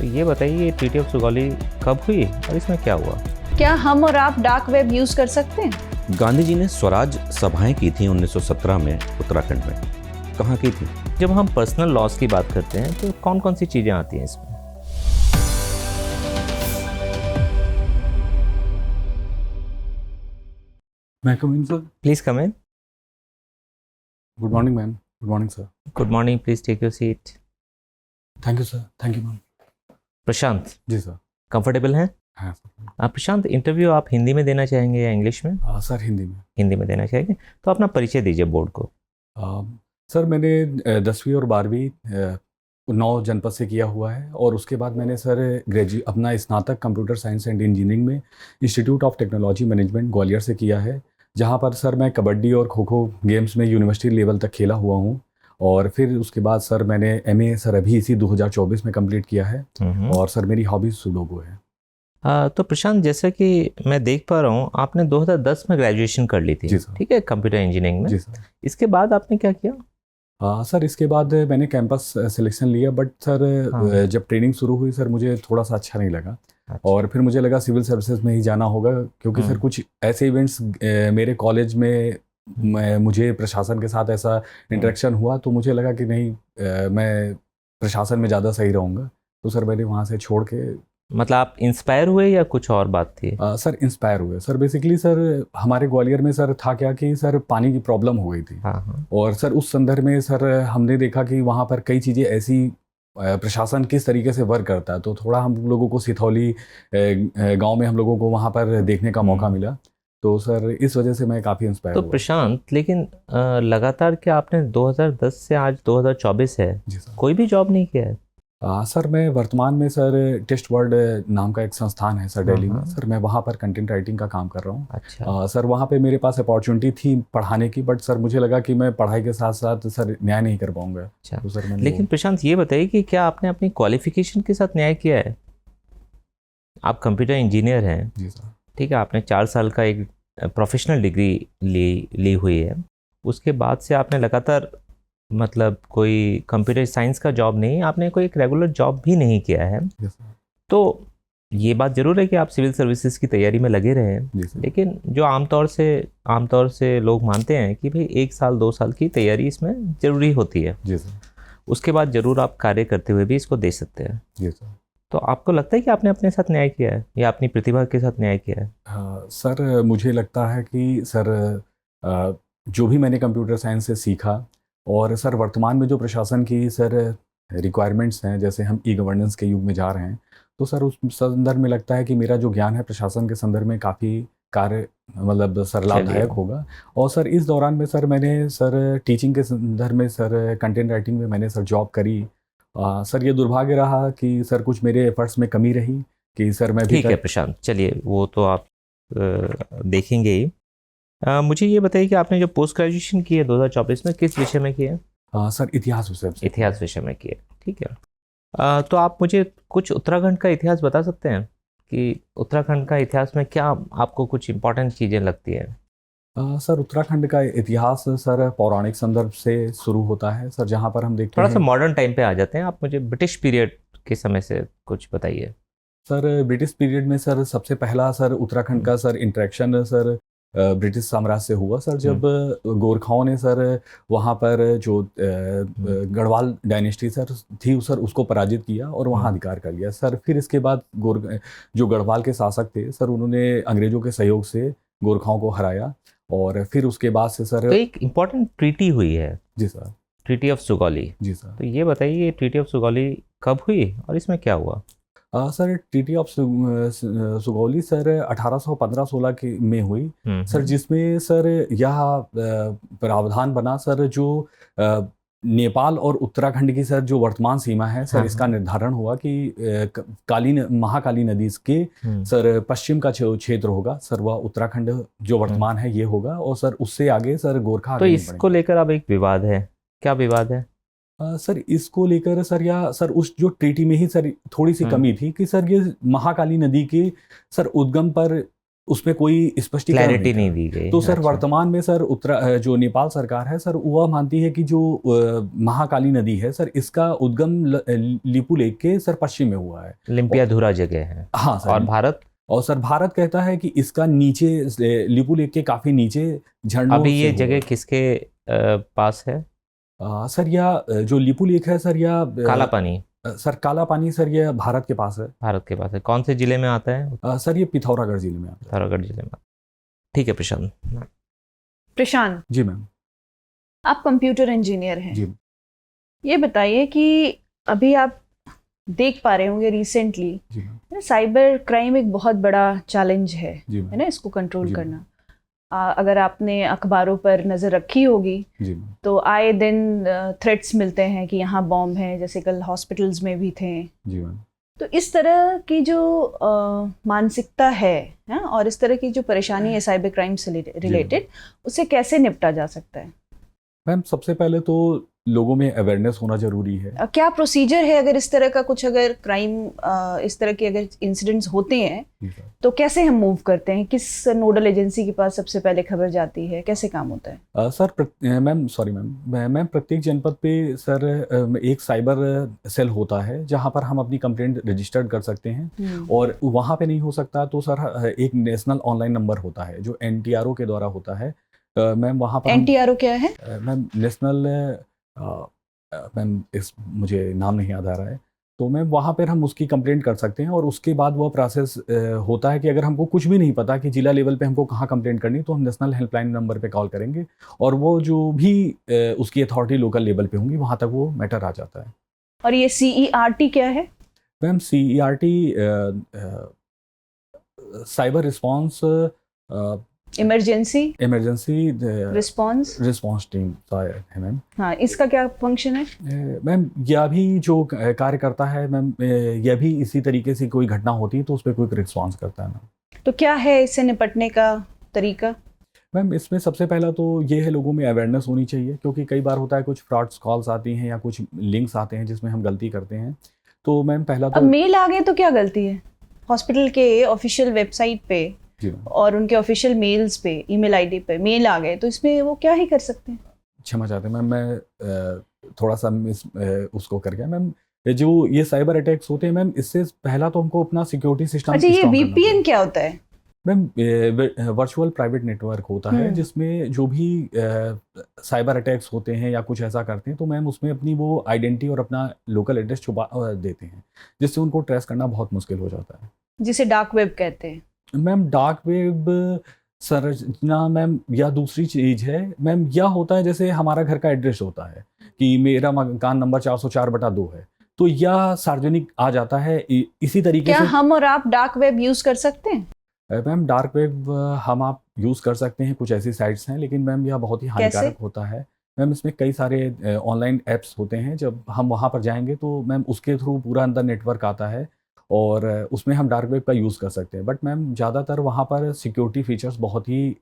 ये बताइए ये ट्रीटी ऑफ सुगौली कब हुई और इसमें क्या हुआ? क्या हम और आप डार्क वेब यूज कर सकते हैं? गांधी जी ने स्वराज सभाएं की थी 1917 में उत्तराखंड में। कहाँ की थी? जब हम पर्सनल लॉस की बात करते हैं तो कौन कौन सी चीज़ें आती हैं इसमें? मैं come in sir. Please come in. Good morning ma'am. Good morning sir. Good morning, please take your seat. Thank you sir. Thank you ma'am. Prashant, ji sir. Comfortable हैं? हाँ सर। प्रशांत, इंटरव्यू आप हिंदी में देना चाहेंगे या इंग्लिश में? सर हिंदी में। हिंदी में देना चाहेंगे तो अपना परिचय दीजिए बोर्ड को। सर मैंने 10वीं और 12वीं 9 जनपद से किया हुआ है और उसके बाद मैंने सर अपना स्नातक कंप्यूटर साइंस एंड इंजीनियरिंग में institute of technology management Gwalior से किया है, जहाँ पर सर मैं कबड्डी और खो खो गेम्स में यूनिवर्सिटी लेवल तक खेला हुआ हूँ। और फिर उसके बाद सर मैंने एमए सर अभी इसी 2024 में कंप्लीट किया है और सर मेरी हॉबी सुडोकू है। तो प्रशांत, जैसा कि मैं देख पा रहा हूँ आपने 2010 में ग्रेजुएशन कर ली थी, ठीक है, कंप्यूटर इंजीनियरिंग में। जी सर। इसके बाद आपने क्या किया? सर इसके बाद मैंने कैंपस सिलेक्शन लिया, बट सर जब ट्रेनिंग शुरू हुई सर मुझे थोड़ा सा अच्छा नहीं लगा। अच्छा। और फिर मुझे लगा सिविल सर्विसेज में ही जाना होगा, क्योंकि सर कुछ ऐसे इवेंट्स मेरे कॉलेज में मुझे प्रशासन के साथ ऐसा इंटरेक्शन हुआ, तो मुझे लगा कि नहीं मैं प्रशासन में ज़्यादा सही रहूँगा, तो सर मैंने वहाँ से छोड़ के। मतलब आप इंस्पायर हुए या कुछ और बात थी? सर इंस्पायर हुए सर। बेसिकली सर हमारे ग्वालियर में सर था क्या कि सर पानी की प्रॉब्लम हो गई थी। हाँ। और सर उस संदर्भ में सर हमने देखा कि वहाँ पर कई चीज़ें ऐसी प्रशासन किस तरीके से वर्क करता है, तो थोड़ा हम लोगों को सिथौली गांव में हम लोगों को वहाँ पर देखने का मौका मिला, तो सर इस वजह से मैं काफ़ी इंस्पायर तो हुआ। प्रशांत, लेकिन लगातार क्या आपने 2010 से आज 2024 है, जी सर। कोई भी जॉब नहीं किया है? सर मैं वर्तमान में सर टेस्ट वर्ल्ड नाम का एक संस्थान है सर दिल्ली में, सर मैं वहाँ पर कंटेंट राइटिंग का काम कर रहा हूँ। अच्छा। सर वहाँ पे मेरे पास अपॉर्चुनिटी थी पढ़ाने की, बट सर मुझे लगा कि मैं पढ़ाई के साथ साथ सर न्याय नहीं कर पाऊंगा। अच्छा। तो सर लेकिन प्रशांत, ये बताइए कि क्या आपने अपनी क्वालिफिकेशन के साथ न्याय किया है? आप कंप्यूटर इंजीनियर हैं, जी सर। ठीक है, आपने 4 साल का एक प्रोफेशनल डिग्री ली हुई है, उसके बाद से आपने लगातार मतलब कोई कंप्यूटर साइंस का जॉब नहीं, आपने कोई एक रेगुलर जॉब भी नहीं किया है। तो ये बात ज़रूर है कि आप सिविल सर्विसेज की तैयारी में लगे रहे हैं, लेकिन जो आमतौर से लोग मानते हैं कि भाई 1 साल 2 साल की तैयारी इसमें ज़रूरी होती है। जी सर। उसके बाद ज़रूर आप कार्य करते हुए भी इसको दे सकते हैं। जी सर। तो आपको लगता है कि आपने अपने साथ न्याय किया है या अपनी प्रतिभा के साथ न्याय किया है? सर मुझे लगता है कि सर जो भी मैंने कंप्यूटर साइंस से सीखा, और सर वर्तमान में जो प्रशासन की सर रिक्वायरमेंट्स हैं, जैसे हम ई गवर्नेंस के युग में जा रहे हैं, तो सर उस संदर्भ में लगता है कि मेरा जो ज्ञान है प्रशासन के संदर्भ में काफ़ी कार्य मतलब सर लाभदायक होगा। और सर इस दौरान में सर मैंने सर टीचिंग के संदर्भ में सर कंटेंट राइटिंग में मैंने सर जॉब करी। सर ये दुर्भाग्य रहा कि सर कुछ मेरे एफर्ट्स में कमी रही कि सर मैं भी। ठीक है प्रशांत, चलिए वो तो आप देखेंगे ही। मुझे ये बताइए कि आपने जो पोस्ट ग्रेजुएशन की है 2024 में, किस विषय में की है? सर इतिहास विषय से। इतिहास विषय में की है, ठीक है। तो आप मुझे कुछ उत्तराखंड का इतिहास बता सकते हैं कि उत्तराखंड का इतिहास में क्या आपको कुछ इंपॉर्टेंट चीज़ें लगती हैं? सर उत्तराखंड का इतिहास सर पौराणिक संदर्भ से शुरू होता है सर, जहाँ पर हम देखते हैं थोड़ा सा मॉडर्न टाइम पे आ जाते हैं। आप मुझे ब्रिटिश पीरियड के समय से कुछ बताइए। सर ब्रिटिश पीरियड में सर सबसे पहला सर उत्तराखंड का सर इंटरेक्शन सर ब्रिटिश साम्राज्य से हुआ सर, जब गोरखाओं ने सर वहाँ पर जो गढ़वाल डायनेस्टी सर थी सर उसको पराजित किया और वहाँ अधिकार कर लिया सर। फिर इसके बाद जो गढ़वाल के शासक थे सर, उन्होंने अंग्रेजों के सहयोग से गोरखाओं को हराया, और फिर उसके बाद से सर तो एक इम्पॉर्टेंट ट्रीटी हुई है। जी सर। Treaty of Sugauli. जी सर। तो ये बताइए ट्रीटी ऑफ सुगौली कब हुई और इसमें क्या हुआ? Sir treaty of Sugauli sir 1815-16 की में हुई सर, जिसमें सर यह प्रावधान बना सर जो नेपाल और उत्तराखंड की सर जो वर्तमान सीमा है सर, इसका निर्धारण हुआ कि महाकाली नदी के सर पश्चिम का क्षेत्र होगा सर, वह उत्तराखंड जो वर्तमान है ये होगा, और सर उससे आगे सर गोरखा। तो इसको लेकर अब एक विवाद है, क्या विवाद है? सर इसको लेकर सर या सर उस जो ट्रीटी में ही सर थोड़ी सी कमी थी कि सर ये महाकाली नदी के सर उद्गम पर उसमें कोई स्पष्टीकरण क्लैरिटी था। नहीं दी गई। तो सर अच्छा। वर्तमान में सर जो नेपाल सरकार है सर वह मानती है कि जो महाकाली नदी है सर इसका उद्गम लिपू लेक के सर पश्चिम में हुआ है। लिम्पियाधुरा जगह है। हाँ सर। और भारत? और सर भारत कहता है कि इसका नीचे लिपू लेक के काफी नीचे झरनों अभी से ये हुआ जगह है। किसके पास है? सर यह जो लिपू लेक है सर यह काला पानी? सर काला पानी सर यह भारत के पास है। भारत के पास है। कौन से जिले में आता है? सर ये पिथौरागढ़ जिले में आता है। पिथौरागढ़ जिले में। ठीक है प्रशांत। प्रशांत, जी मैम। आप कंप्यूटर इंजीनियर हैं। जी। ये बताइए कि अभी आप देख पा रहे होंगे रिसेंटली जी मैम। साइबर क्राइम एक बहुत बड़ा चैलेंज है जी है मैम। ना, इसको कंट्रोल जी। करना। अगर आपने अखबारों पर नज़र रखी होगी जी मैम। तो आए दिन थ्रेट्स मिलते हैं कि यहाँ बॉम्ब हैं, जैसे कल हॉस्पिटल्स में भी थे। जी मैम। तो इस तरह की जो मानसिकता है और इस तरह की जो परेशानी है साइबर क्राइम से रिलेटेड, उससे कैसे निपटा जा सकता है? मैम सबसे पहले तो लोगों में अवेयरनेस होना जरूरी है। क्या प्रोसीजर है अगर इस तरह का कुछ, अगर क्राइम इस तरह के अगर इंसिडेंट्स होते हैं जी सर। तो कैसे हम मूव करते हैं? किस नोडल एजेंसी के पास सबसे पहले खबर जाती है? कैसे काम होता है? सर मैम सॉरी मैम प्रत्येक जनपद पे सर एक साइबर सेल होता है जहाँ पर हम अपनी कंप्लेंट रजिस्टर्ड कर सकते हैं। और वहाँ पे नहीं हो सकता तो सर एक नेशनल ऑनलाइन नंबर होता है जो NTRO के द्वारा होता है। मैम वहाँ पर NTRO क्या है? मैम नेशनल मैम इस मुझे नाम नहीं याद आ रहा है। तो मैम वहाँ पर हम उसकी कंप्लेंट कर सकते हैं और उसके बाद वो प्रोसेस होता है कि अगर हमको कुछ भी नहीं पता कि जिला लेवल पे हमको कहाँ कंप्लेंट करनी, तो हम नेशनल हेल्पलाइन नंबर पे कॉल करेंगे और वो जो भी उसकी अथॉरिटी लोकल लेवल पे होंगी वहाँ तक वो मैटर आ जाता है। और ये CERT क्या है? Ma'am CERT cyber response emergency response team है मैम। हाँ, इसका क्या फंक्शन है? मैम यह भी जो कार्य करता है मैम, यह भी इसी तरीके से कोई घटना होती है तो उस पर क्विक रिस्पॉन्स करता है मैम। तो क्या है इससे निपटने का तरीका? मैम इसमें सबसे पहला तो ये है लोगों में अवेयरनेस होनी चाहिए, क्योंकि कई बार होता है कुछ फ्रॉड्स कॉल्स आती हैं या कुछ लिंक्स आते हैं जिसमें हम गलती करते हैं। तो मैम पहला अब तो मेल आ गए तो क्या गलती है? हॉस्पिटल के ऑफिशियल वेबसाइट पे जी और उनके ऑफिशियल मेल्स पे, ईमेल आईडी पे मेल आ गए तो इसमें वो क्या ही कर सकते हैं? क्षमा चाहते हैं मैम, मैं थोड़ा सा उसको कर गया मैम। जो ये साइबर अटैक्स होते हैं मैम, इससे पहला तो हमको अपना सिक्योरिटी सिस्टम अच्छा, ये VPN क्या होता है? मैम वर्चुअल प्राइवेट नेटवर्क होता है जिसमें जो भी साइबर अटैक्स होते हैं या कुछ ऐसा करते हैं तो मैम उसमें अपनी वो आइडेंटिटी और अपना लोकल एड्रेस छुपा देते हैं, जिससे उनको ट्रेस करना बहुत मुश्किल हो जाता है, जिसे डार्क वेब कहते हैं। मैम डार्क वेब संरचना मैम या दूसरी चीज़ है मैम। यह होता है जैसे हमारा घर का एड्रेस होता है कि मेरा मकान नंबर 404/2 है, तो यह सार्वजनिक आ जाता है इसी तरीके क्या से। हम और आप डार्क वेब यूज कर सकते हैं? मैम डार्क वेब हम आप यूज़ कर सकते हैं, कुछ ऐसी साइट्स हैं, लेकिन मैम यह बहुत ही हानिकारक होता है। मैम इसमें कई सारे ऑनलाइन ऐप्स होते हैं, जब हम वहाँ पर जाएंगे तो मैम उसके थ्रू पूरा अंदर नेटवर्क आता है और उसमें हम डार्क वेब का यूज़ कर सकते हैं। बट मैम ज़्यादातर वहाँ पर सिक्योरिटी फीचर्स बहुत ही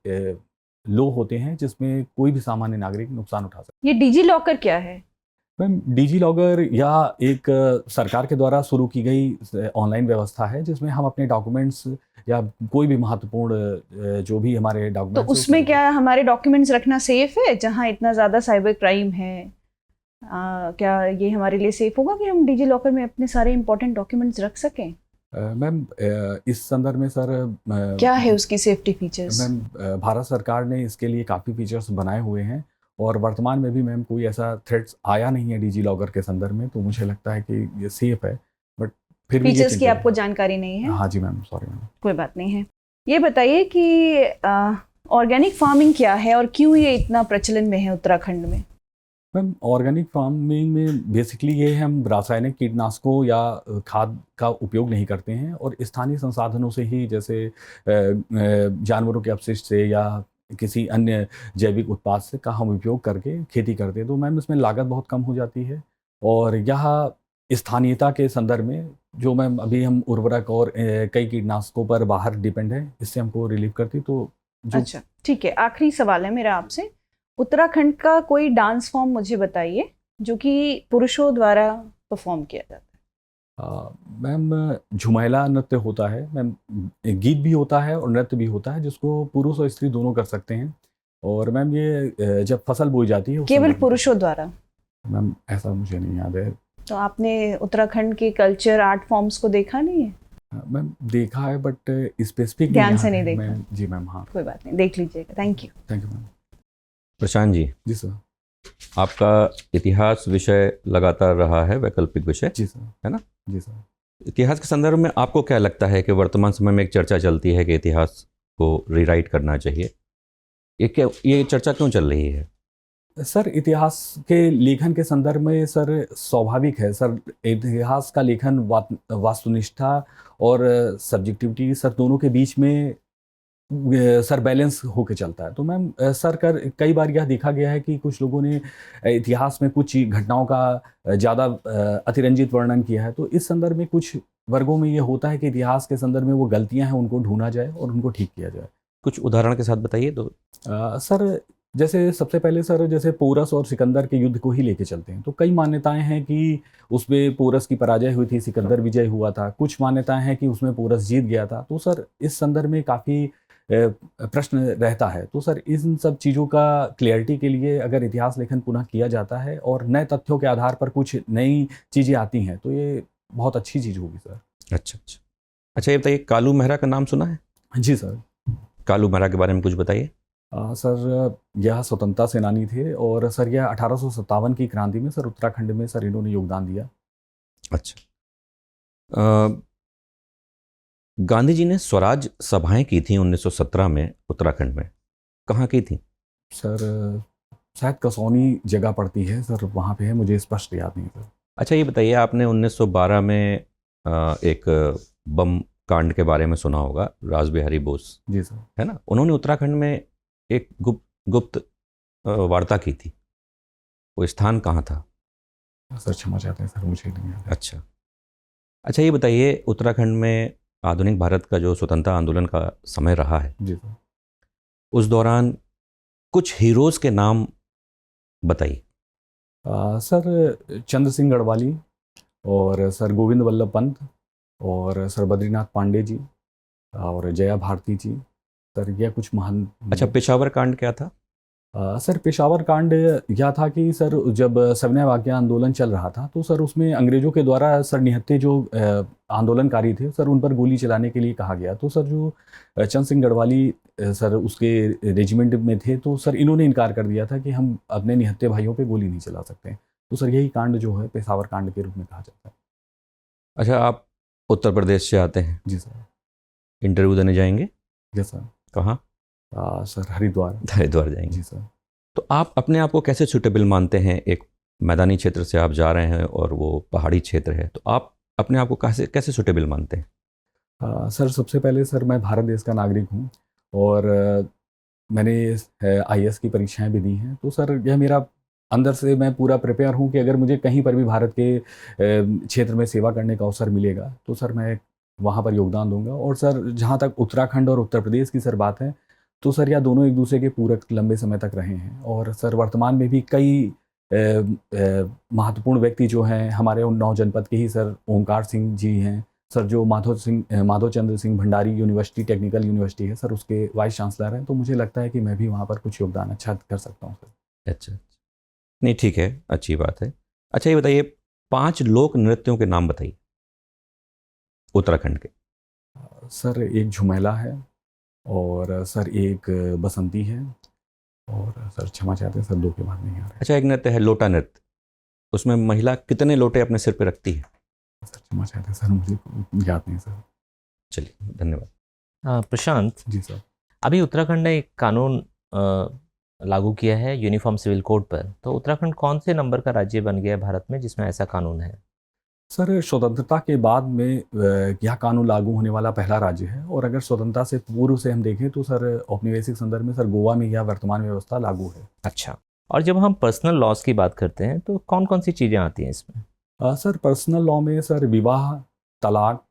लो होते हैं जिसमें कोई भी सामान्य नागरिक नुकसान उठा सकता ये डिजी लॉकर क्या है? मैम डिजी लॉकर या एक सरकार के द्वारा शुरू की गई ऑनलाइन व्यवस्था है जिसमें हम अपने डॉक्यूमेंट्स या कोई भी महत्वपूर्ण जो भी हमारे तो डॉक्यूमेंट्स उसमें क्या हमारे डॉक्यूमेंट्स रखना सेफ है? जहाँ इतना ज़्यादा साइबर क्राइम है, क्या ये हमारे लिए सेफ होगा कि हम डिजी लॉकर में अपने सारे इंपॉर्टेंट डॉक्यूमेंट्स रख सकें? मैम इस संदर्भ में सर क्या है उसकी सेफ्टी फीचर्स? मैम भारत सरकार ने इसके लिए काफ़ी फीचर्स बनाए हुए हैं और वर्तमान में भी मैम कोई ऐसा थ्रेट्स आया नहीं है डिजी लॉकर के संदर्भ में, तो मुझे लगता है कि ये सेफ है। बट फिर भी फीचर्स की आपको जानकारी नहीं है? हाँ जी मैम, सॉरी मैम। कोई बात नहीं है। ये बताइए कि ऑर्गेनिक फार्मिंग क्या है और क्यों ये इतना प्रचलन में है उत्तराखंड में? मैम ऑर्गेनिक फार्मिंग में बेसिकली ये है, हम रासायनिक कीटनाशकों या खाद का उपयोग नहीं करते हैं और स्थानीय संसाधनों से ही, जैसे जानवरों के अपशिष्ट से या किसी अन्य जैविक उत्पाद से का हम उपयोग करके खेती करते हैं। तो मैम इसमें लागत बहुत कम हो जाती है और यह स्थानीयता के संदर्भ में जो मैम अभी हम उर्वरक और कई कीटनाशकों पर बाहर डिपेंड है, इससे हमको रिलीव करती। तो अच्छा ठीक है, आखिरी सवाल है मेरा आपसे। उत्तराखंड का कोई डांस फॉर्म मुझे बताइए जो कि पुरुषों द्वारा परफॉर्म किया जाता है। मैम झुमेला नृत्य होता है मैम, एक गीत भी होता है और नृत्य भी होता है जिसको पुरुष और स्त्री दोनों कर सकते हैं। और मैम ये जब फसल बोई जाती है उस केवल समय- पुरुषों द्वारा? मैम ऐसा मुझे नहीं याद है। तो आपने उत्तराखंड के कल्चर आर्ट फॉर्म्स को देखा नहीं है? मैम देखा है बट स्पेसिफिक ध्यान से नहीं देखा। मैम जी मैम, हाँ कोई बात नहीं, देख लीजिएगा। Thank you. Thank you ma'am. Prashant ji, जी सर। आपका इतिहास विषय लगातार रहा है वैकल्पिक विषय, जी सर। है ना? जी सर। इतिहास के संदर्भ में आपको क्या लगता है कि वर्तमान समय में एक चर्चा चलती है कि इतिहास को रीराइट करना चाहिए, ये चर्चा क्यों चल रही है? सर इतिहास के लेखन के संदर्भ में सर स्वाभाविक है सर, इतिहास का लेखन वास्तुनिष्ठा और सब्जेक्टिविटी सर दोनों के बीच में सर बैलेंस होके चलता है। तो मैम सर कई बार यह देखा गया है कि कुछ लोगों ने इतिहास में कुछ घटनाओं का ज़्यादा अतिरंजित वर्णन किया है। तो इस संदर्भ में कुछ वर्गों में ये होता है कि इतिहास के संदर्भ में वो गलतियां हैं उनको ढूंढा जाए और उनको ठीक किया जाए। कुछ उदाहरण के साथ बताइए तो। सर जैसे सबसे पहले सर जैसे पोरस और सिकंदर के युद्ध को ही लेके चलते हैं तो कई मान्यताएं हैं कि उसमें पोरस की पराजय हुई थी, सिकंदर विजय हुआ था। कुछ मान्यताएं हैं कि उसमें पोरस जीत गया था। तो सर इस संदर्भ में काफ़ी प्रश्न रहता है। तो सर इन सब चीज़ों का क्लियरिटी के लिए अगर इतिहास लेखन पुनः किया जाता है और नए तथ्यों के आधार पर कुछ नई चीज़ें आती हैं तो ये बहुत अच्छी चीज़ होगी सर। अच्छा, ये बताइए, कालू मेहरा का नाम सुना है? जी सर। कालू मेहरा के बारे में कुछ बताइए। सर यह स्वतंत्रता सेनानी थे और सर यह 1857 की क्रांति में सर उत्तराखंड में सर इन्होंने योगदान दिया। अच्छा, गांधी जी ने स्वराज सभाएं की थी 1917 में उत्तराखंड में, कहाँ की थी? सर शायद कसौनी जगह पड़ती है सर, वहाँ पे है, मुझे स्पष्ट याद नहीं सर। अच्छा, ये बताइए, आपने 1912 में एक बम कांड के बारे में सुना होगा, रास बिहारी बोस, जी सर। है ना? उन्होंने उत्तराखंड में एक गुप्त वार्ता की थी, वो स्थान कहाँ था? सर क्षमा चाहते हैं सर, मुझे नहीं याद। अच्छा, ये बताइए, उत्तराखंड में आधुनिक भारत का जो स्वतंत्रता आंदोलन का समय रहा है, जी सर, उस दौरान कुछ हीरोज़ के नाम बताइए। सर चंद्र सिंह गढ़वाली और सर गोविंद वल्लभ पंत और सर बद्रीनाथ पांडे जी और जया भारती जी, सर यह कुछ महान। अच्छा, पेशावर कांड क्या था? सर पेशावर कांड यह था कि सर जब सविनय अवज्ञा आंदोलन चल रहा था तो सर उसमें अंग्रेजों के द्वारा सर निहत्थे जो आंदोलनकारी थे सर उन पर गोली चलाने के लिए कहा गया। तो सर जो चंद्र सिंह गढ़वाली सर उसके रेजिमेंट में थे तो सर इन्होंने इनकार कर दिया था कि हम अपने निहत्थे भाइयों पे गोली नहीं चला सकते। तो सर यही कांड जो है पेशावर कांड के रूप में कहा जाता है। अच्छा, आप उत्तर प्रदेश से आते हैं? जी सर। इंटरव्यू देने जाएंगे? जी सर। कहाँ? सर हरिद्वार जाएंगे। जी सर। तो आप अपने आप को कैसे सूटेबल मानते हैं? एक मैदानी क्षेत्र से आप जा रहे हैं और वो पहाड़ी क्षेत्र है, तो आप अपने आप को कैसे सूटेबल मानते हैं? सर सबसे पहले सर मैं भारत देश का नागरिक हूँ और मैंने IAS की परीक्षाएं भी दी हैं। तो सर यह मेरा अंदर से मैं पूरा प्रिपेयर हूँ कि अगर मुझे कहीं पर भी भारत के क्षेत्र में सेवा करने का अवसर मिलेगा तो सर मैं वहाँ पर योगदान दूंगा। और सर जहाँ तक उत्तराखंड और उत्तर प्रदेश की सर बात है तो सर यह दोनों एक दूसरे के पूरक लंबे समय तक रहे हैं। और सर वर्तमान में भी कई महत्वपूर्ण व्यक्ति जो हैं हमारे उन्नाव जनपद के ही सर ओंकार सिंह जी हैं सर, जो Madhav Chandra Singh Bhandari university technical university है सर उसके वाइस चांसलर हैं। तो मुझे लगता है कि मैं भी वहाँ पर कुछ योगदान अच्छा कर सकता हूँ सर। अच्छा, नहीं ठीक है, अच्छी बात है। अच्छा, ये बताइए, 5 लोक नृत्यों के नाम बताइए उत्तराखंड के। सर एक झुमेला है और सर एक बसंती है और सर क्षमा चाहते हैं सर दो के बाद नहीं आ रहा है। अच्छा, एक नृत्य है लोटा नृत्य, उसमें महिला कितने लोटे अपने सिर पे रखती है? सर क्षमा चाहते हैं सर, मुझे याद नहीं सर। चलिए, धन्यवाद। प्रशांत जी सर। अभी उत्तराखंड ने एक कानून लागू किया है यूनिफॉर्म सिविल कोड पर, तो उत्तराखंड कौन से नंबर का राज्य बन गया है भारत में जिसमें ऐसा कानून है? सर स्वतंत्रता के बाद में यह कानून लागू होने वाला पहला राज्य है। और अगर स्वतंत्रता से पूर्व से हम देखें तो सर औपनिवेशिक संदर्भ में सर गोवा में यह वर्तमान व्यवस्था लागू है। अच्छा, और जब हम पर्सनल लॉज की बात करते हैं तो कौन कौन सी चीज़ें आती हैं इसमें? सर पर्सनल लॉ में सर विवाह, तलाक,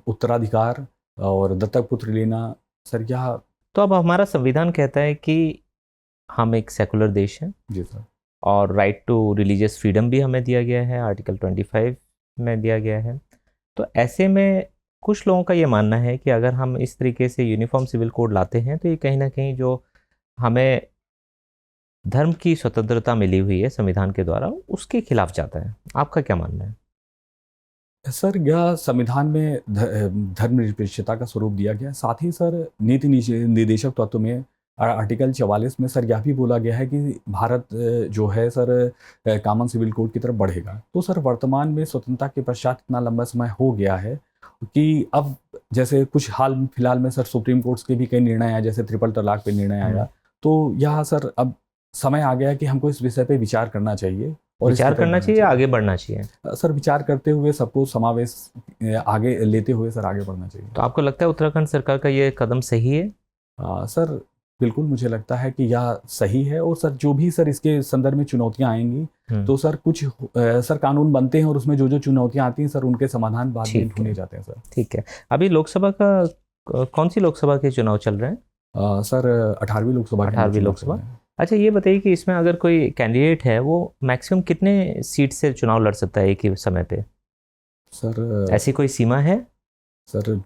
उत्तराधिकार और दत्तक पुत्र लेना सर यह। तो अब हमारा संविधान कहता है कि हम एक सेकुलर देश हैं। जी सर। और राइट टू रिलीजियस फ्रीडम भी हमें दिया गया है, आर्टिकल 25 में दिया गया है। तो ऐसे में कुछ लोगों का ये मानना है कि अगर हम इस तरीके से यूनिफॉर्म सिविल कोड लाते हैं तो ये कहीं ना कहीं जो हमें धर्म की स्वतंत्रता मिली हुई है संविधान के द्वारा, उसके खिलाफ जाता है। आपका क्या मानना है? सर यह संविधान में धर्मनिरपेक्षता का स्वरूप दिया गया है। साथ ही सर नीति निर्देशक तत्व में आर्टिकल 44 में सर यह भी बोला गया है कि भारत जो है सर कॉमन सिविल कोड की तरफ बढ़ेगा। तो सर वर्तमान में स्वतंत्रता के पश्चात इतना लंबा समय हो गया है कि अब जैसे कुछ हाल फिलहाल में सर सुप्रीम कोर्ट के भी कई निर्णय आए, जैसे ट्रिपल तलाक पे निर्णय आया। तो यह सर अब समय आ गया है कि हमको इस विषय पे विचार करना चाहिए और विचार करना चाहिए, आगे बढ़ना चाहिए। सर विचार करते हुए सबको समावेश आगे लेते हुए सर आगे बढ़ना चाहिए। तो आपको लगता है उत्तराखंड सरकार का ये कदम सही है? सर बिल्कुल मुझे लगता है कि यह सही है। और सर जो भी सर इसके संदर्भ में चुनौतियां आएंगी तो सर कुछ सर कानून बनते हैं और उसमें जो जो चुनौतियां आती हैं सर उनके समाधान बाद में ढूंढे जाते हैं सर। ठीक है। अभी लोकसभा का कौन सी लोकसभा के चुनाव चल रहे हैं? सर 18वीं लोकसभा। 18वीं लोकसभा। अच्छा, ये बताइए कि इसमें अगर कोई कैंडिडेट है वो मैक्सिमम कितने सीट से चुनाव लड़ सकता है एक ही समय पे? सर ऐसी कोई सीमा है? सर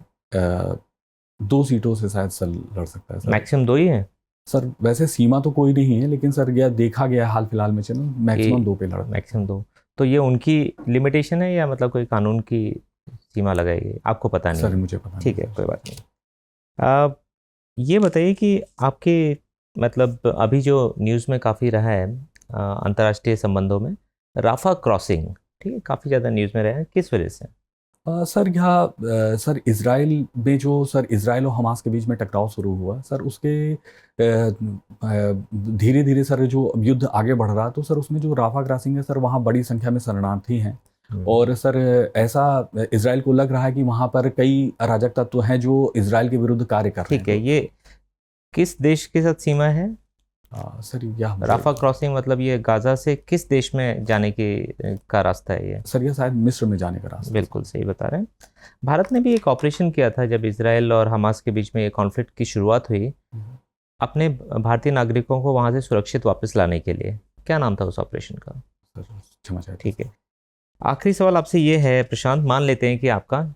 2 सीटों से शायद सर लड़ सकता है सर। मैक्सिमम 2 ही है सर? वैसे सीमा तो कोई नहीं है, लेकिन सर यह देखा गया हाल फिलहाल में चलो मैक्सिमम 2 पे लड़। मैक्सिमम 2। तो ये उनकी लिमिटेशन है या मतलब कोई कानून की सीमा लगाएगी? आपको पता नहीं? सर मुझे पता नहीं। ठीक है, कोई बात नहीं। ये बताइए कि आपके मतलब अभी जो न्यूज़ में काफ़ी रहा है अंतर्राष्ट्रीय संबंधों में राफा क्रॉसिंग, ठीक है, काफ़ी ज़्यादा न्यूज़ में रहा है, किस वजह से? सर यह सर इजराइल में जो सर इजराइल और हमास के बीच में टकराव शुरू हुआ सर, उसके धीरे धीरे सर जो युद्ध आगे बढ़ रहा, तो सर उसमें जो राफा क्रॉसिंग है सर वहाँ बड़ी संख्या में शरणार्थी हैं। और सर ऐसा इजराइल को लग रहा है कि वहाँ पर कई अराजक तत्व हैं जो इजराइल के विरुद्ध कार्य कर रहे हैं। ठीक है, ये किस देश के साथ सीमा है? सर यह राफा क्रॉसिंग मतलब ये गाजा से किस देश में जाने का रास्ता है ये? सर यह शायद मिस्र में जाने का रास्ता। बिल्कुल सही बता रहे हैं। भारत ने भी एक ऑपरेशन किया था जब इजराइल और हमास के बीच में ये कॉन्फ्लिक्ट की शुरुआत हुई, अपने भारतीय नागरिकों को वहाँ से सुरक्षित वापस लाने के लिए। क्या नाम था उस ऑपरेशन का? क्षमा चाहे। ठीक है, आखिरी सवाल आपसे ये है प्रशांत, मान लेते हैं कि आपका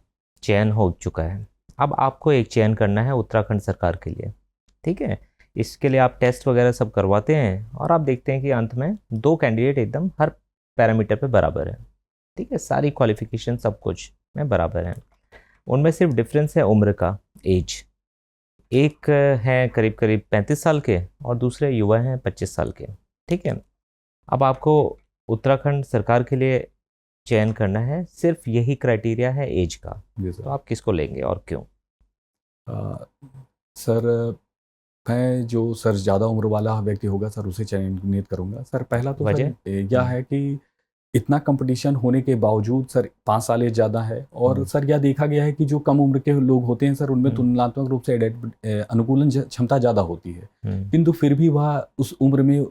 चयन हो चुका है, अब आपको एक चयन करना है उत्तराखंड सरकार के लिए, ठीक है? इसके लिए आप टेस्ट वगैरह सब करवाते हैं और आप देखते हैं कि अंत में 2 कैंडिडेट एकदम हर पैरामीटर पे बराबर है, ठीक है, सारी क्वालिफिकेशन सब कुछ में बराबर है, उनमें सिर्फ डिफरेंस है उम्र का, एज। एक है करीब करीब 35 साल के और दूसरे युवा हैं 25 साल के, ठीक है? अब आपको उत्तराखंड सरकार के लिए चयन करना है, सिर्फ यही क्राइटेरिया है एज का, तो आप किसको लेंगे और क्यों? सर मैं जो सर ज़्यादा उम्र वाला व्यक्ति होगा सर उसे चयनित करूंगा। सर पहला तो सर यह है कि इतना कंपटीशन होने के बावजूद सर 5 साल एज ज़्यादा है। और सर यह देखा गया है कि जो कम उम्र के लोग होते हैं सर उनमें तुलनात्मक रूप से अनुकूलन क्षमता ज़्यादा होती है, किंतु फिर भी वह उस उम्र में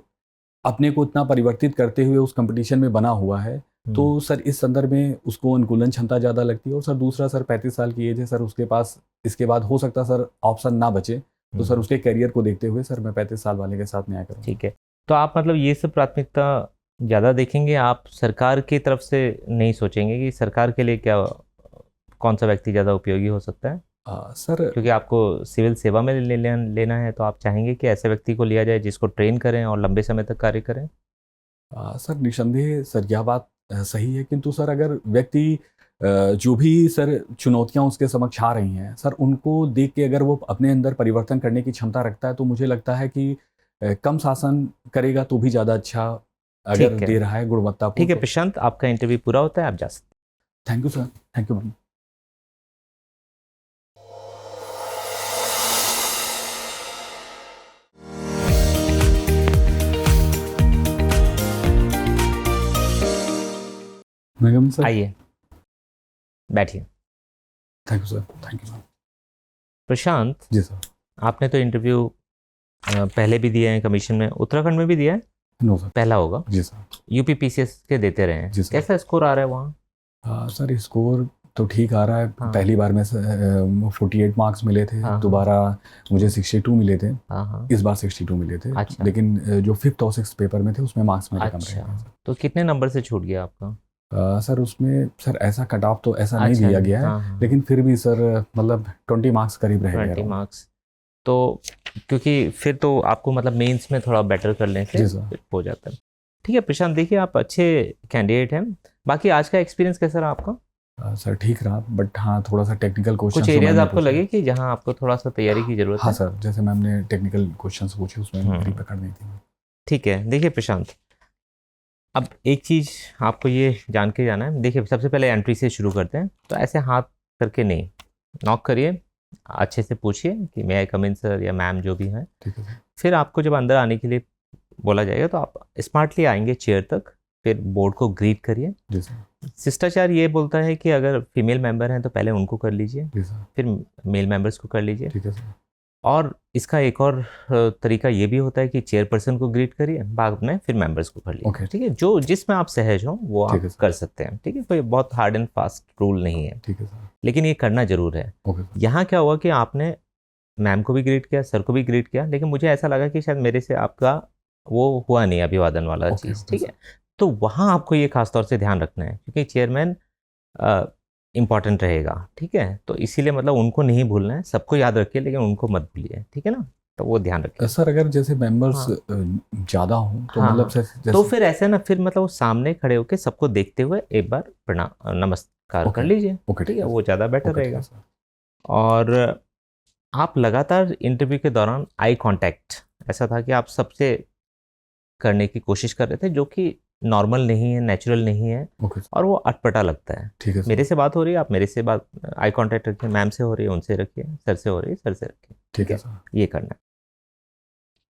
अपने को इतना परिवर्तित करते हुए उस कंपटीशन में बना हुआ है, तो सर इस संदर्भ में उसको अनुकूलन क्षमता ज़्यादा लगती है। और सर दूसरा सर 35 साल की एज है सर, उसके पास इसके बाद हो सकता सर ऑप्शन ना बचे, तो सर उसके करियर को देखते हुए सर मैं 35 साल वाले के साथ न्याय करूँगा। ठीक है, तो आप मतलब ये सब प्राथमिकता ज़्यादा देखेंगे, आप सरकार की तरफ से नहीं सोचेंगे कि सरकार के लिए क्या कौन सा व्यक्ति ज़्यादा उपयोगी हो सकता है? सर क्योंकि आपको सिविल सेवा में लेना है, तो आप चाहेंगे कि ऐसे व्यक्ति को लिया जाए जिसको ट्रेन करें और लंबे समय तक कार्य करें? सर निसंदेह सर यह बात सही है, किंतु सर अगर व्यक्ति जो भी सर चुनौतियां उसके समक्ष आ रही हैं सर, उनको देख के अगर वो अपने अंदर परिवर्तन करने की क्षमता रखता है, तो मुझे लगता है कि कम शासन करेगा तो भी ज़्यादा अच्छा अगर दे रहा है गुणवत्ता। ठीक है प्रशांत, आपका इंटरव्यू पूरा होता है, आप जा सकते। Thank you sir, thank you. आइए बैठिए। Thank you sir, thank you. Prashant ji sir, आपने तो इंटरव्यू पहले भी दिया है कमीशन में, उत्तराखंड में भी दिया है? नो सर, पहला होगा। जी सर। यूपीपीसीएस के देते रहे हैं, कैसा स्कोर आ रहा है वहाँ? सर स्कोर तो ठीक आ रहा है। पहली बार में 48 मार्क्स मिले थे, दोबारा मुझे 62 मिले थे, इस बार 62 मिले थे। लेकिन जो 5th और 6th पेपर में थे उसमें मार्क्स मेरे कम रहे। तो कितने नंबर से छूट गया आपका? सर उसमें सर ऐसा कट ऑफ तो ऐसा नहीं अच्छा, दिया गया है, हाँ, हाँ, लेकिन फिर भी सर मतलब 20 मार्क्स करीब रहेगा 20 around। मार्क्स तो क्योंकि फिर तो आपको मतलब मेंस में थोड़ा बेटर करने से जी सर। फिर हो जाता है। ठीक है प्रशांत, देखिए आप अच्छे कैंडिडेट हैं। बाकी आज का एक्सपीरियंस कैसा रहा आपका? सर ठीक रहा, बट हाँ थोड़ा सा टेक्निकल क्वेश्चन कुछ एरियाज आपको लगे कि जहां आपको थोड़ा सा तैयारी की जरूरत हाँ है? सर, जैसे मैम ने टेक्निकल क्वेश्चन पूछे उसमें मेरी पकड़ नहीं थी। ठीक है, देखिए प्रशांत, अब एक चीज़ आपको ये जान के जाना है। देखिए सबसे पहले एंट्री से शुरू करते हैं। तो ऐसे हाथ करके नहीं, नॉक करिए, अच्छे से पूछिए कि मे आई कम इन सर या मैम, जो भी है। ठीक है सर। फिर आपको जब अंदर आने के लिए बोला जाएगा तो आप स्मार्टली आएंगे चेयर तक, फिर बोर्ड को ग्रीट करिए। जी सर। शिष्टाचार ये बोलता है कि अगर फीमेल मेंबर हैं तो पहले उनको कर लीजिए, जी सर। फिर मेल मेंबर्स को कर लीजिए। ठीक है सर। और इसका एक और तरीका ये भी होता है कि चेयरपर्सन को ग्रीट करिए, बाद में फिर मेंबर्स को कर लीजिए। ओके। ठीक है, जो जिसमें आप सहज हो वो ठीक आप है सर। कर सकते हैं। ठीक है, कोई बहुत हार्ड एंड फास्ट रूल नहीं है, ठीक है सर। लेकिन ये करना जरूर है। Okay sir. यहाँ क्या हुआ कि आपने मैम को भी ग्रीट किया, सर को भी ग्रीट किया, लेकिन मुझे ऐसा लगा कि शायद मेरे से आपका वो हुआ नहीं अभिवादन वाला ओके, चीज़। ओके ठीक है, तो वहाँ आपको ये खास तौर से ध्यान रखना है, क्योंकि चेयरमैन इम्पॉर्टेंट रहेगा। ठीक है, तो इसीलिए मतलब उनको नहीं भूलना है, सबको याद रखिए लेकिन उनको मत भूलिए। ठीक है ना, तो वो ध्यान रखिए। सर अगर जैसे मेंबर्स हाँ। ज़्यादा हों तो हाँ, मतलब हाँ। जैसे तो फिर ऐसे ना, फिर मतलब वो सामने खड़े होकर सबको देखते हुए एक बार प्रणाम नमस्कार ओके, कर लीजिए। ओके, ठीक है, वो ज़्यादा बेटर ओके, ठीक रहेगा। है सर। और आप लगातार इंटरव्यू के दौरान आई कांटेक्ट, ऐसा था कि आप सबसे करने की कोशिश कर रहे थे, जो कि नॉर्मल नहीं है, नेचुरल नहीं है, ओके सर। और वो अटपटा लगता है। ठीक है सर। मेरे से बात हो रही है, आप मेरे से बात, आई कांटेक्ट रखिए, मैम से हो रही है उनसे रखिए, सर से हो रही है सर से रखिए। ठीक है सर। ये करना है।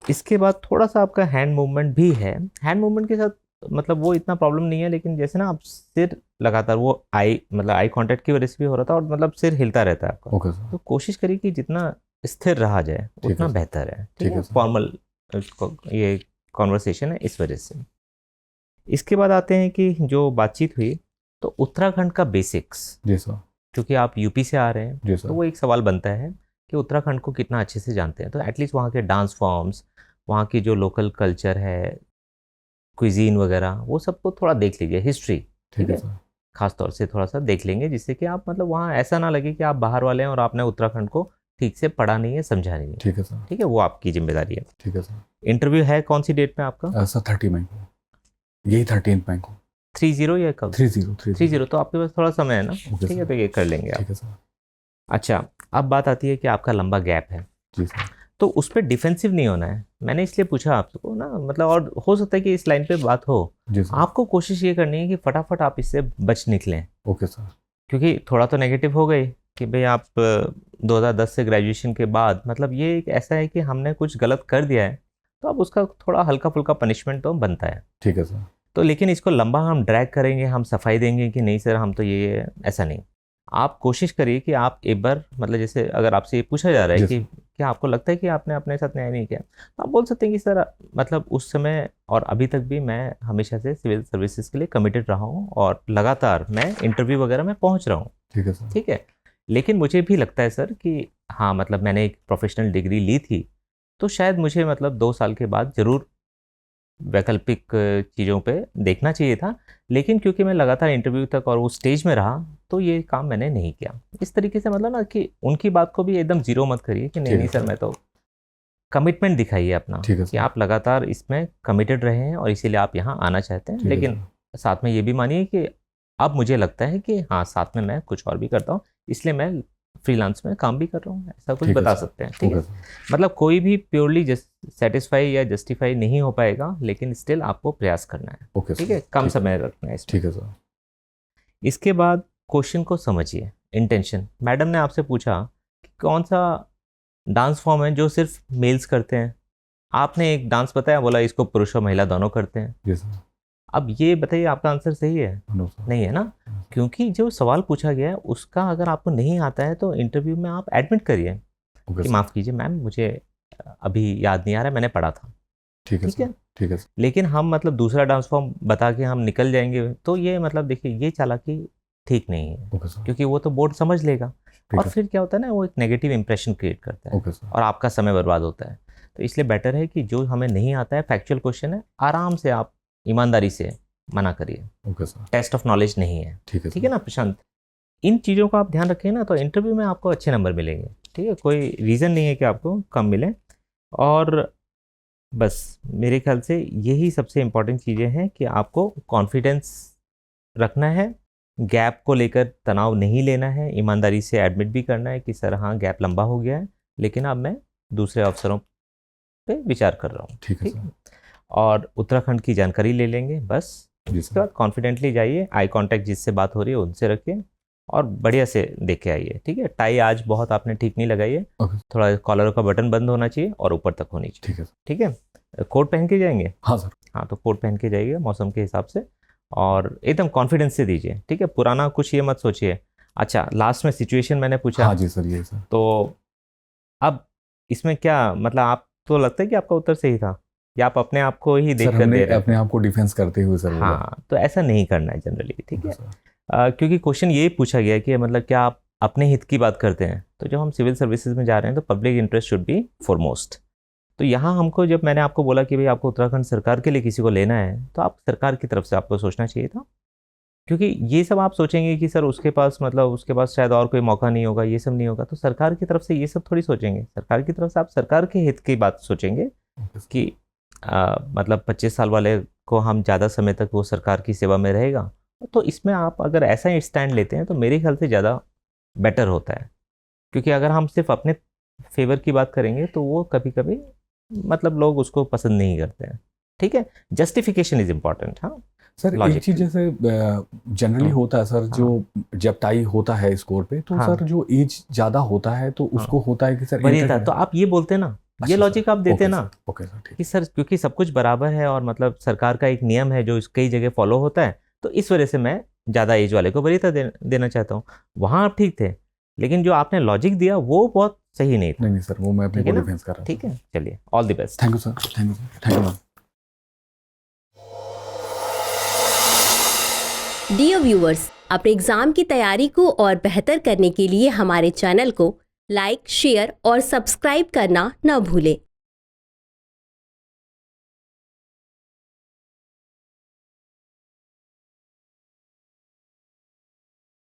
इसके बाद थोड़ा सा आपका हैंड मूवमेंट भी है। हैंड मूवमेंट के साथ मतलब वो इतना प्रॉब्लम नहीं है, लेकिन जैसे ना आप सिर लगातार, वो आई कांटेक्ट की वजह से भी हो रहा था, और मतलब सिर हिलता रहता है आपका। Okay sir. तो कोशिश करिए कि जितना स्थिर रहा जाए ठीक उतना है। बेहतर है। ठीक ठीक है है, सर। फॉर्मल ये कॉन्वर्सेशन है, इस वजह से। इसके बाद आते हैं कि जो बातचीत हुई, तो उत्तराखंड का बेसिक्स, जी सर। क्योंकि आप यूपी से आ रहे हैं, जी तो सर। वो एक सवाल बनता है कि उत्तराखंड को कितना अच्छे से जानते हैं। तो एटलीस्ट वहाँ के डांस फॉर्म्स, वहाँ की जो लोकल कल्चर है, क्विजीन वगैरह, वो सबको थोड़ा देख लीजिए, हिस्ट्री। ठीक है सर। खास तौर से थोड़ा सा देख लेंगे, जिससे कि आप मतलब वहाँ ऐसा ना लगे कि आप बाहर वाले हैं और आपने उत्तराखंड को ठीक से पढ़ा नहीं है, समझा नहीं है। ठीक है सर। ठीक है, वो आपकी जिम्मेदारी है। ठीक है सर। इंटरव्यू है कौन सी डेट में आपका? सर 30 मई को, यही 13 मई को। 30 या कब? 30। 30, तो आपके पास थोड़ा समय है ना। ओके ठीक है, सर। तो ये कर लेंगे आप। ठीक है सर। अच्छा, अब बात आती है कि आपका लंबा गैप है, जी सर। तो उस पर डिफेंसिव नहीं होना है। मैंने इसलिए पूछा आपको ना, मतलब, और हो सकता है कि इस लाइन पे बात हो, जी सर। आपको कोशिश ये करनी है कि फटाफट आप इससे बच निकलें। Okay sir. क्योंकि थोड़ा तो नेगेटिव हो गई कि भाई आप 2010 से ग्रेजुएशन के बाद, मतलब ये एक ऐसा है कि हमने कुछ गलत कर दिया है, तो अब उसका थोड़ा हल्का फुल्का पनिशमेंट तो बनता है। ठीक है सर। तो लेकिन इसको लंबा हम ड्रैग करेंगे, हम सफाई देंगे कि नहीं सर हम तो ये, ऐसा नहीं। आप कोशिश करिए कि आप एक बार, मतलब जैसे अगर आपसे ये पूछा जा रहा है जी कि क्या आपको लगता है कि आपने अपने साथ न्याय नहीं किया, तो आप बोल सकते हैं कि सर मतलब उस समय और अभी तक भी मैं हमेशा से सिविल सर्विसेज के लिए कमिटेड रहा हूँ, और लगातार मैं इंटरव्यू वगैरह में पहुँच रहा हूँ। ठीक है सर। ठीक है, लेकिन मुझे भी लगता है सर कि हाँ, मतलब मैंने एक प्रोफेशनल डिग्री ली थी, तो शायद मुझे मतलब 2 साल के बाद ज़रूर वैकल्पिक चीज़ों पे देखना चाहिए था, लेकिन क्योंकि मैं लगातार इंटरव्यू तक और उस स्टेज में रहा, तो ये काम मैंने नहीं किया। इस तरीके से मतलब ना कि उनकी बात को भी एकदम ज़ीरो मत करिए कि नहीं ठीक नहीं है सर सर। मैं तो, कमिटमेंट दिखाइए अपना ठीक है कि सर। आप लगातार इसमें कमिटेड रहे हैं और इसीलिए आप यहाँ आना चाहते हैं। ठीक है लेकिन सर। साथ में ये भी मानिए कि अब मुझे लगता है कि हाँ, साथ में मैं कुछ और भी करता हूँ, इसलिए मैं फ्रीलांस में काम भी कर रहा हूँ, ऐसा कुछ ठीक है बता सर। सकते हैं। ठीक ओके है, सर। मतलब कोई भी प्योरली सेटिस्फाई या जस्टिफाई नहीं हो पाएगा, लेकिन स्टिल आपको प्रयास करना है। ओके ठीक सर। है, कम समय रखना है इसमें। ठीक है सर। इसके बाद क्वेश्चन को समझिए, इंटेंशन। मैडम ने आपसे पूछा कि कौन सा डांस फॉर्म है जो सिर्फ मेल्स करते हैं, आपने एक डांस बताया, बोला इसको पुरुष और महिला दोनों करते हैं। जी सर। अब ये बताइए आपका आंसर सही है? No sir. नहीं है ना, क्योंकि जो सवाल पूछा गया है उसका अगर आपको नहीं आता है तो इंटरव्यू में आप एडमिट करिए ओके कि सर। माफ़ कीजिए मैम, मुझे अभी याद नहीं आ रहा, मैंने पढ़ा था। ठीक है ठीक है, सर। ठीक है सर। लेकिन हम मतलब दूसरा डांस फॉर्म बता के हम निकल जाएंगे, तो ये मतलब देखिए, ये चालाकी ठीक नहीं है, ओके सर। क्योंकि वो तो बोर्ड समझ लेगा, ठीक और है। फिर क्या होता है ना, वो एक नेगेटिव इंप्रेशन क्रिएट करता है ओके सर। और आपका समय बर्बाद होता है। तो इसलिए बेटर है कि जो हमें नहीं आता है, फैक्चुअल क्वेश्चन है, आराम से आप ईमानदारी से मना करिए। Okay sir, test of knowledge नहीं है, ठीक है ठीक है ना प्रशांत। इन चीज़ों का आप ध्यान रखें ना, तो इंटरव्यू में आपको अच्छे नंबर मिलेंगे, ठीक है। कोई रीज़न नहीं है कि आपको कम मिले। और बस मेरे ख्याल से यही सबसे इम्पॉर्टेंट चीज़ें हैं कि आपको कॉन्फिडेंस रखना है, गैप को लेकर तनाव नहीं लेना है, ईमानदारी से एडमिट भी करना है कि सर हाँ गैप लंबा हो गया है, लेकिन अब मैं दूसरे अवसरों पे विचार कर रहा हूँ, ठीक है ठीक सर। है। और उत्तराखंड की जानकारी ले लेंगे बस। जी उसके सर, बाद कॉन्फिडेंटली जाइए, आई कांटेक्ट जिससे बात हो रही है उनसे रखिए और बढ़िया से देख के आइए, ठीक है। टाई आज बहुत आपने ठीक नहीं लगाई है, ओके, थोड़ा कॉलर का बटन बंद होना चाहिए और ऊपर तक होनी चाहिए, ठीक है सर। ठीक है। कोट पहन के जाएंगे? हाँ सर, हाँ, तो कोट पहन के जाइए मौसम के हिसाब से और एकदम कॉन्फिडेंस से दीजिए, ठीक है। पुराना कुछ ये मत सोचिए। अच्छा, लास्ट में सिचुएशन मैंने पूछा, हाँ जी सर, ये सर। तो अब इसमें क्या मतलब, आप तो लगता है कि आपका उत्तर सही था या आप अपने आप को ही देख सर कर हमने दे रहे अपने आप को डिफेंस करते हुए सर बोला। हाँ, तो ऐसा नहीं करना है जनरली, ठीक ओके है। सर, क्योंकि क्वेश्चन ये पूछा गया है कि मतलब क्या आप अपने हित की बात करते हैं, तो जब हम सिविल सर्विसेज में जा रहे हैं तो public interest should be foremost. तो यहाँ हमको, जब मैंने आपको बोला कि भाई आपको उत्तराखंड सरकार के लिए किसी को लेना है, तो आप सरकार की तरफ से आपको सोचना चाहिए था। क्योंकि ये सब आप सोचेंगे कि सर उसके पास मतलब उसके पास शायद और कोई मौका नहीं होगा, ये सब नहीं होगा, तो सरकार की तरफ से ये सब थोड़ी सोचेंगे। सरकार की तरफ से आप सरकार के हित की बात सोचेंगे ओके सर। कि मतलब 25 साल वाले को हम ज़्यादा समय तक वो सरकार की सेवा में रहेगा। तो इसमें आप अगर ऐसा ही स्टैंड लेते हैं तो मेरे ख्याल से ज़्यादा बेटर होता है। क्योंकि अगर हम सिर्फ अपने फेवर की बात करेंगे तो वो कभी कभी मतलब लोग उसको पसंद नहीं करते हैं, ठीक है। Justification is important. हाँ सर Logic. एक चीज जैसे जनरली हाँ। होता है सर, जो जब टाई होता है स्कोर पे तो हाँ। सर जो एज ज्यादा होता है तो उसको होता है कि सर वरीयता, तो आप ये बोलते ना, ये लॉजिक आप देते ना ओके सर, ठीक कि सर क्योंकि सब कुछ बराबर है और मतलब सरकार का एक नियम है जो कई जगह फॉलो होता है, तो इस वजह से मैं ज़्यादा एज वाले को वरीयता देना चाहता हूँ। वहाँ आप ठीक थे, लेकिन जो आपने लॉजिक दिया वो बहुत सही नहीं था। नहीं सर, वो मैं अपने ठीक है को ना? डिफेंस कर रहा था। ठीक है, चलिए, all the best. Thank you sir, thank you sir, thank you ma'am. Dear viewers, अपने एग्जाम की तैयारी को और बेहतर करने के लिए हमारे चैनल को लाइक, शेयर और सब्सक्राइब करना न भूलें।